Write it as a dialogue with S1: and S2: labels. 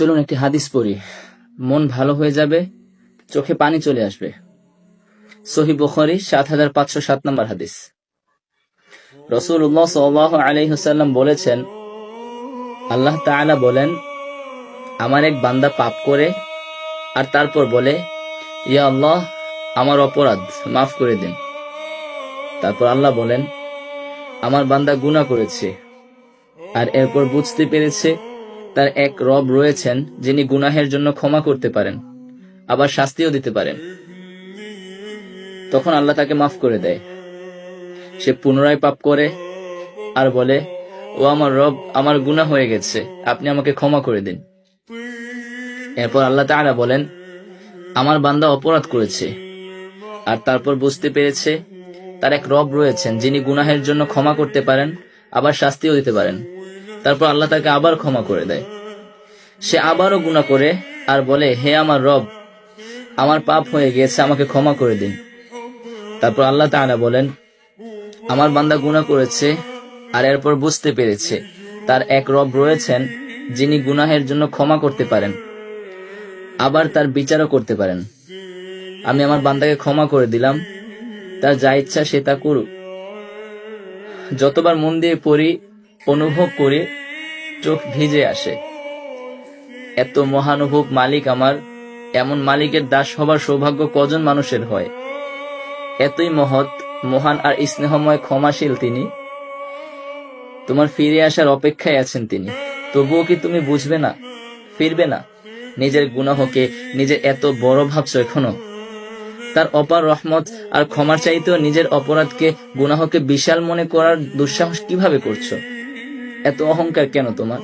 S1: চলুন একটি হাদিস পড়ি, মন ভালো হয়ে যাবে, চোখে পানি চলে আসবে। সহিহ বুখারী ৭৫০৭ নম্বর হাদিস। রাসূলুল্লাহ সাল্লাল্লাহু আলাইহি ওয়াসাল্লাম বলেছেন, আল্লাহ তাআলা বলেন, আমার এক বান্দা পাপ করে আর তারপর বলে, ইয়া আল্লাহ, আমার অপরাধ মাফ করে দিন। তারপর আল্লাহ বলেন, আমার বান্দা গুনাহ করেছে আর এরপর বুঝতে পেরেছে তার এক রব রয়েছেন যিনি গুনাহের জন্য ক্ষমা করতে পারেন, আবার শাস্তিও দিতে পারেন। তখন আল্লাহ তাকে মাফ করে দেয়। সে পুনরায় পাপ করে আর বলে, ও আমার রব, আমার গুনাহ হয়ে গেছে, আপনি আমাকে ক্ষমা করে দিন। এরপর আল্লাহ তাআলা বলেন, আমার বান্দা অপরাধ করেছে আর তারপর বুঝতে পেরেছে তার এক রব রয়েছেন যিনি গুনাহের জন্য ক্ষমা করতে পারেন, আবার শাস্তিও দিতে পারেন। তারপর আল্লাহ তাকে আবার ক্ষমা করে দেয়। সে আবারও গুনাহ করে আর বলে, হে আমার রব, আমার পাপ হয়ে গিয়েছে, আমাকে ক্ষমা করে দিন। তারপর আল্লাহ তাআলা বলেন, আমার বান্দা গুনাহ করেছে আর এরপর বুঝতে পেরেছে তার এক রব রয়েছেন যিনি গুনাহের জন্য ক্ষমা করতে পারেন, আবার তার বিচারও করতে পারেন। আমি আমার বান্দাকে ক্ষমা করে দিলাম, তার যা ইচ্ছা সে তা করুক। যতবার মন দিয়ে পড়ি, অনুভব করি, চোখ ভিজে আসে। এত মহানুভব মালিক আমার, এমন মালিকের দাস হবার সৌভাগ্য কজন মানুষের হয়? এতই মহৎ, মহান আর স্নেহময়, ক্ষমাশীল তিনি। তোমার ফিরে আসার অপেক্ষায় আছেন তিনি। তবুও কি তুমি বুঝবে না, ফিরবে না? নিজের গুনাহকে নিজের এত বড় ভাবছো এখনো? তার অপার রহমত আর ক্ষমার চাইতেও নিজের অপরাধকে, গুনাহকে বিশাল মনে করার দুঃসাহস কিভাবে করছো? এত অহংকার কেন তোমার?